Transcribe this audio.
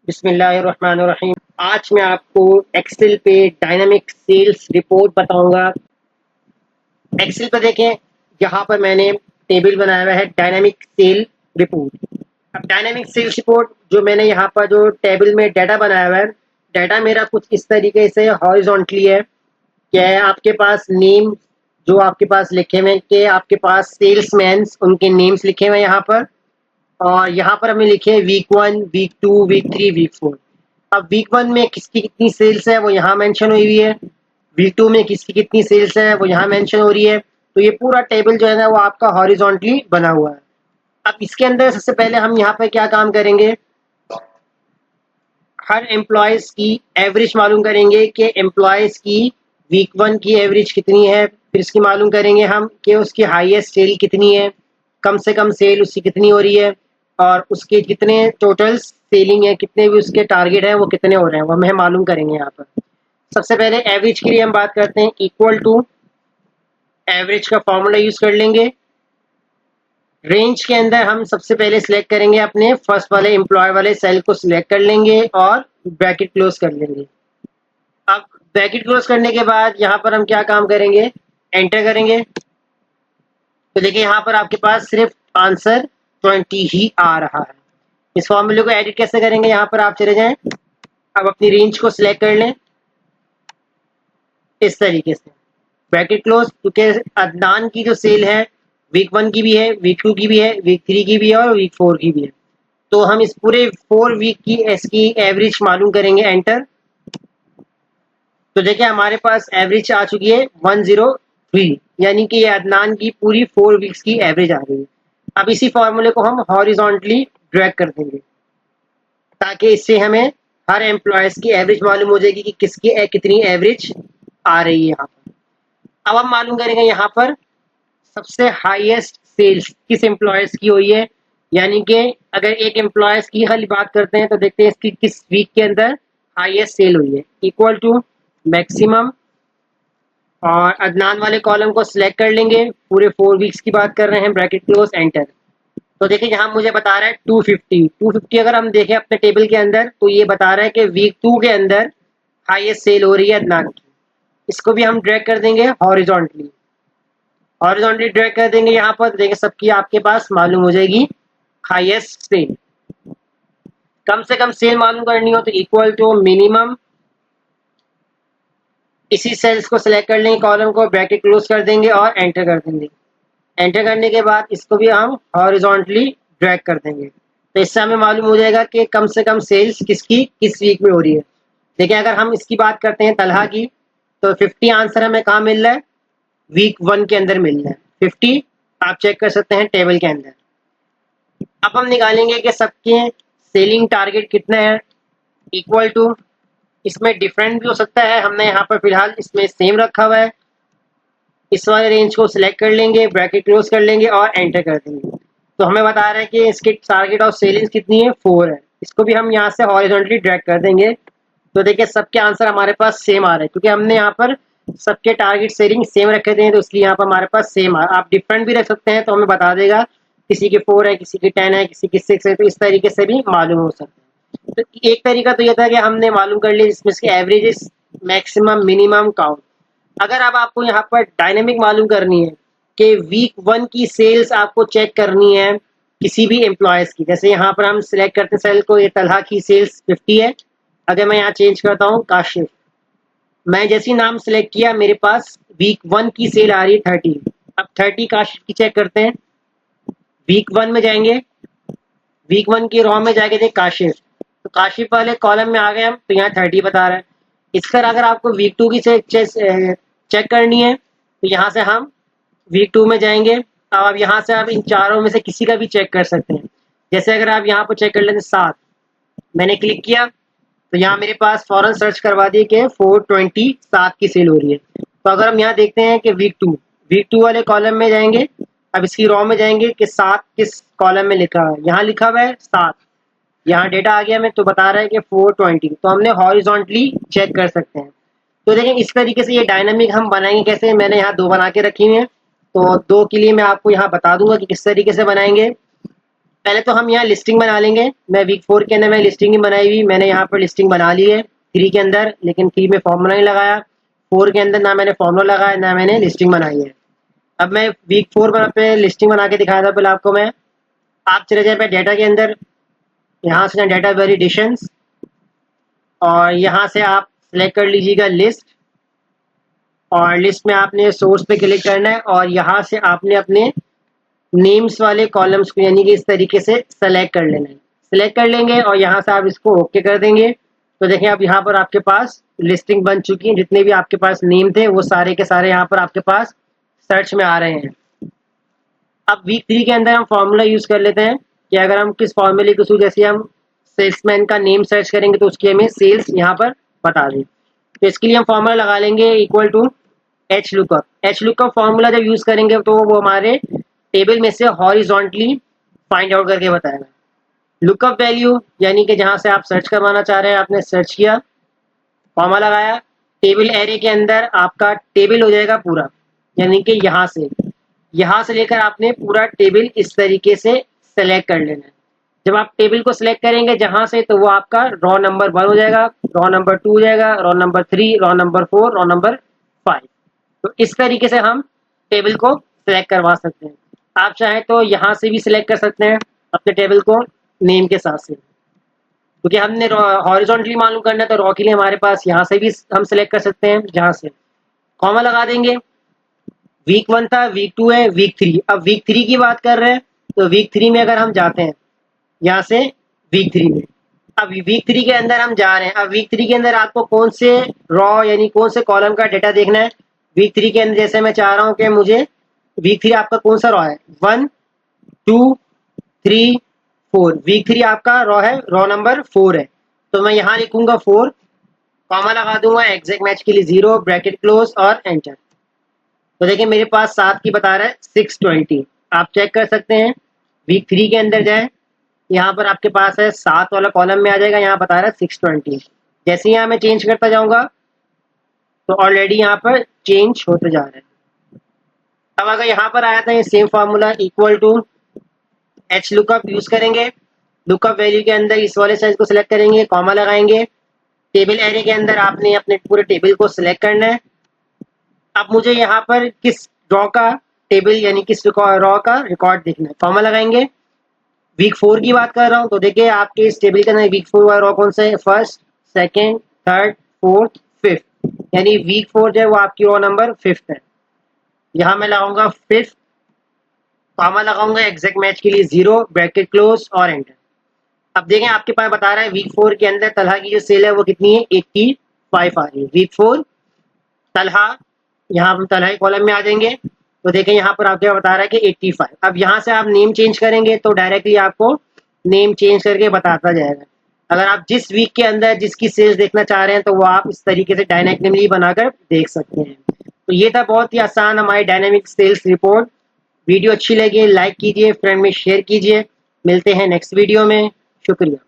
बिस्मिल्लाहिर्रहमानिर्रहीम। आज मैं आपको एक्सेल पे डायनामिक सेल्स रिपोर्ट बताऊंगा। एक्सेल पे देखें, यहाँ पर मैंने टेबल बनाया हुआ है डायनामिक सेल रिपोर्ट। अब डायनामिक सेल्स रिपोर्ट जो मैंने यहाँ पर जो टेबल में डाटा बनाया हुआ है, डाटा मेरा कुछ इस तरीके से हॉरिजॉन्टली है। क्या है, आपके पास नेम जो आपके पास लिखे हुए हैं कि आपके पास सेल्समैन उनके नेम्स लिखे हुए हैं यहाँ पर, और यहाँ पर हमने लिखे हैं वीक 1, वीक 2, वीक 3, वीक 4। अब वीक 1 में किसकी कितनी सेल्स है वो यहाँ मेंशन हुई हुई है, वीक 2 में किसकी कितनी सेल्स है वो यहाँ मेंशन हो रही है। तो ये पूरा टेबल जो है ना वो आपका हॉरिजॉन्टली बना हुआ है। अब इसके अंदर सबसे पहले हम यहाँ पर क्या काम करेंगे, हर एम्प्लॉयज की एवरेज मालूम करेंगे कि एम्प्लॉयज की वीक 1 की एवरेज कितनी है। फिर इसकी मालूम करेंगे हम कि उसकी हाईएस्ट सेल कितनी है, कम से कम सेल उसकी कितनी हो रही है, और उसके कितने टोटल सेलिंग है, कितने भी उसके टारगेट है वो कितने हो रहे हैं वो हमें मालूम करेंगे यहाँ पर। सबसे पहले एवरेज के लिए हम बात करते हैं, इक्वल टू एवरेज का फॉर्मूला यूज कर लेंगे। रेंज के अंदर हम सबसे पहले सिलेक्ट करेंगे अपने फर्स्ट वाले एम्प्लॉय वाले सेल को सिलेक्ट कर लेंगे और ब्रैकेट क्लोज कर लेंगे। अब ब्रैकेट क्लोज करने के बाद यहाँ पर हम क्या काम करेंगे, एंटर करेंगे। तो देखिए यहाँ पर आपके पास सिर्फ आंसर 20 ही आ रहा है। इस फॉर्मूले को एडिट कैसे करेंगे, यहाँ पर आप चले जाएं, अब अपनी रेंज को सिलेक्ट कर लें इस तरीके से, ब्रैकेट क्लोज। क्योंकि अदनान की जो सेल है वीक 1 की भी है, वीक 2 की भी है, वीक 3 की भी है और वीक 4 की भी है। तो हम इस पूरे 4 वीक की इसकी एवरेज मालूम करेंगे, एंटर। तो देखिए हमारे पास एवरेज आ चुकी है 103, यानी कि ये अदनान की पूरी 4 वीक्स की एवरेज आ गई है। अब इसी फॉर्मूले को हम हॉरिजॉन्टली ड्रैग कर देंगे ताकि इससे हमें हर एम्प्लॉयज की एवरेज मालूम हो जाएगी कि किसकी कितनी एवरेज आ रही है यहाँ पर। अब हम मालूम करेंगे यहाँ पर सबसे हाईएस्ट सेल्स किस एम्प्लॉयज की हुई है, यानी कि अगर एक एम्प्लॉयज की खाली बात करते हैं तो देखते हैं इसकी किस वीक के अंदर हाईएस्ट सेल हुई है, इक्वल टू मैक्सिमम, और अदनान वाले कॉलम को सिलेक्ट कर लेंगे, पूरे 4 वीक्स की बात कर रहे हैं, ब्रैकेट क्लोज, एंटर। तो देखिए यहाँ मुझे बता रहा है 250। अगर हम देखें अपने टेबल के अंदर तो ये बता रहा है कि वीक 2 के अंदर हाईएस्ट सेल हो रही है अदनान की। इसको भी हम ड्रैग कर देंगे हॉरिजॉन्टली ड्रैग कर देंगे यहाँ पर। देखिए सबकी आपके पास मालूम हो जाएगी हाईएस्ट सेल। कम से कम सेल मालूम करनी हो तो इक्वल टू मिनिमम, इसी सेल्स को सिलेक्ट कर लेंगे, कॉलम को, ब्रैकेट क्लोज कर देंगे और एंटर कर देंगे। एंटर करने के बाद इसको भी हम हॉरिजॉन्टली ड्रैग कर देंगे। तो इससे हमें मालूम हो जाएगा कि कम से कम सेल्स किसकी किस वीक में हो रही है। देखिए अगर हम इसकी बात करते हैं तलहा की, तो 50 आंसर हमें कहाँ मिल रहा है, वीक 1 के अंदर मिल रहा है 50। आप चेक कर सकते हैं टेबल के अंदर। अब हम निकालेंगे कि सबके सेलिंग टारगेट कितना है, इक्वल टू, इसमें डिफरेंट भी हो सकता है, हमने यहाँ पर फिलहाल इसमें सेम रखा हुआ है। इस वाले रेंज को सिलेक्ट कर लेंगे, ब्रैकेट क्लोज कर लेंगे और एंटर कर देंगे। तो हमें बता रहा है कि इसकी टारगेट ऑफ सेलिंग कितनी है, 4 है। इसको भी हम यहाँ से हॉरिजॉन्टली ड्रैग कर देंगे। तो देखिए सबके आंसर हमारे पास सेम आ रहे हैं, क्योंकि हमने यहाँ पर सबके टारगेट सेलिंग सेम रखे थे, तो इसलिए यहाँ पर हमारे पास सेम आ। आप डिफरेंट भी रख सकते हैं तो हमें बता देगा, किसी की 4 है, किसी की 10 है, किसी की 6 है, तो इस तरीके से भी मालूम हो सकता है। तो एक तरीका तो यह था कि हमने मालूम कर लिया इसमें इसके एवरेजेस, मैक्सिमम, मिनिमम, काउंट। अगर अब आपको यहाँ पर डायनेमिक मालूम करनी है कि वीक 1 की सेल्स आपको चेक करनी है किसी भी एम्प्लॉयज की, जैसे यहाँ पर हम सिलेक्ट करते हैं सेल को, ये तलहा की सेल्स 50 है। अगर मैं यहाँ चेंज करता हूँ काशिफ, मैं जैसे नाम सिलेक्ट किया मेरे पास वीक 1 की सेल आ रही है 30। अब 30 काशिफ की चेक करते हैं, वीक 1 में जाएंगे, वीक 1 की रॉ में जाके देख काशिफ, तो काशिफ वाले कॉलम में आ गए हम, तो यहाँ 30 बता रहा है। इस पर अगर आपको वीक 2 की चेक करनी है तो यहाँ से हम वीक 2 में जाएंगे। अब यहाँ से आप इन चारों में से किसी का भी चेक कर सकते हैं। जैसे अगर आप यहाँ पर चेक कर लेते 7, मैंने क्लिक किया तो यहाँ मेरे पास फौरन सर्च करवा दिए कि 427 की सेल हो रही है। तो अगर हम यहाँ देखते हैं कि वीक 2 वाले कॉलम में जाएंगे, अब इसकी रॉ में जाएंगे कि 7 किस कॉलम में लिखा है, यहाँ लिखा हुआ है 7, यहाँ डेटा आ गया में तो बता रहा है कि 420। तो हमने हॉरिजॉन्टली चेक कर सकते हैं। तो देखें इस तरीके से ये डायनामिक हम बनाएंगे कैसे, मैंने यहाँ 2 बना के रखी हुई हैं, तो 2 के लिए मैं आपको यहाँ बता दूंगा कि किस तरीके से बनाएंगे। पहले तो हम यहाँ लिस्टिंग बना लेंगे। मैं वीक 4 के अंदर मैं लिस्टिंग ही बनाई हुई, मैंने यहाँ पर लिस्टिंग बना ली है 3 के अंदर, लेकिन 3 में फॉर्मूला नहीं लगाया। 4 के अंदर ना मैंने फॉर्मूला लगाया ना मैंने लिस्टिंग बनाई है। अब मैं वीक 4 पे लिस्टिंग बना के दिखाया था पहले आपको मैं। आप चले जाए डेटा के अंदर, यहाँ से डेटा वेरिएशंस, और यहाँ से आप सेलेक्ट कर लीजिएगा लिस्ट, और लिस्ट में आपने सोर्स पे क्लिक करना है और यहाँ से आपने अपने नेम्स वाले कॉलम्स को यानी कि इस तरीके से सेलेक्ट कर लेना है। सेलेक्ट कर लेंगे और यहाँ से आप इसको ओके कर देंगे। तो देखें अब यहाँ पर आपके पास लिस्टिंग बन चुकी है, जितने भी आपके पास नेम थे वो सारे के सारे यहाँ पर आपके पास सर्च में आ रहे हैं। अब वीक 3 के अंदर हम फॉर्मूला यूज कर लेते हैं कि अगर हम किस फॉर्मूले के थ्रू, जैसे हम सेल्समैन का नेम सर्च करेंगे तो उसकी हमें सेल्स यहाँ पर बता दें। तो इसके लिए हम फॉर्मूला लगा लेंगे equal to H lookup. H lookup formula जब यूज करेंगे तो वो हमारे टेबल में से हॉरिजॉन्टली फाइंड आउट करके बताएगा। लुकअप वैल्यू यानी कि जहां से आप सर्च करवाना चाह रहे हैं, आपने सर्च किया, फॉर्मूला लगाया, टेबल एरे के अंदर आपका टेबल हो जाएगा पूरा, यानी कि यहाँ से लेकर आपने पूरा टेबल इस तरीके से सेलेक्ट कर लेना है। जब आप टेबल को सिलेक्ट करेंगे जहां से, तो वो आपका रॉ नंबर 1 हो जाएगा, रॉ नंबर 2 हो जाएगा, raw number 3, raw number 4, raw number 5। तो इस तरीके से हम टेबल को सिलेक्ट करवा सकते हैं। आप चाहें तो यहाँ से भी सिलेक्ट कर सकते हैं अपने टेबल को नेम के साथ से, क्योंकि हमने हॉरिजॉन्टली मालूम करना है तो रॉ के लिए हमारे पास यहाँ से भी हम सिलेक्ट कर सकते हैं, जहाँ से कॉमा लगा देंगे। वीक 1 था, वीक 2 है, वीक 3। अब वीक 3 की बात कर रहे हैं तो वीक 3 में अगर हम जाते हैं यहाँ से वीक 3 में, अब वीक 3 के अंदर हम जा रहे हैं। अब वीक 3 के अंदर आपको कौन से रॉ यानी कौन से कॉलम का डेटा देखना है। वीक 3 के अंदर जैसे मैं चाह रहा हूँ कि मुझे वीक 3 आपका कौन सा रॉ है, 1, 2, 3, 4। वीक 3 आपका रॉ है, रॉ नंबर 4 है, तो मैं यहाँ लिखूंगा 4, कॉमा लगा दूंगा, एग्जैक्ट मैच के लिए 0, ब्रैकेट क्लोज और एंटर। तो देखिए मेरे पास 7 की बता रहा है 620। आप चेक कर सकते हैं, वीक 3 के अंदर जाए, यहाँ पर आपके पास है 7 वाला कॉलम में आ जाएगा, यहाँ बता रहा है 620। जैसे यहाँ मैं चेंज करता जाऊंगा तो ऑलरेडी यहाँ पर चेंज होते जा रहा है। अब अगर यहाँ पर आया था ये same formula equal to H lookup use करेंगे। लुकअप वैल्यू के अंदर इस वाले साइज को सिलेक्ट करेंगे, कॉमा लगाएंगे, टेबल एरे के अंदर आपने अपने पूरे टेबल को सिलेक्ट करना है। अब मुझे यहाँ पर किस रॉ का टेबल यानी किस रॉ का रिकॉर्ड देखना है, कॉमा लगाएंगे। वीक 4 की बात कर रहा हूँ तो देखिए आपके इस टेबल के अंदर वीक 4 वाला रॉ कौन सा है, 1st, 2nd, 3rd, 4th, 5th, यानी वीक 4 जो है वो आपकी रॉ नंबर 5th है। यहाँ मैं लगाऊंगा 5th, कॉमा लगाऊंगा, एग्जैक्ट मैच के लिए 0, ब्रैकेट क्लोज और एंटर। अब देखें आपके पास बता रहा है वीक 4 के अंदर तलहा की जो सेल है वो कितनी है, 85 आ रही है। वीक 4 तलहा, यहाँ हम तलहा कॉलम में आ जाएंगे तो देखें यहाँ पर आपके बता रहा है कि 85। अब यहाँ से आप नेम चेंज करेंगे तो डायरेक्टली आपको नेम चेंज करके बताता जाएगा। अगर आप जिस वीक के अंदर जिसकी सेल्स देखना चाह रहे हैं तो वो आप इस तरीके से डायनेमिकली बनाकर देख सकते हैं। तो ये था बहुत ही आसान हमारी डायनेमिक सेल्स रिपोर्ट। वीडियो अच्छी लगी लाइक कीजिए, फ्रेंड में शेयर कीजिए। मिलते हैं नेक्स्ट वीडियो में, शुक्रिया।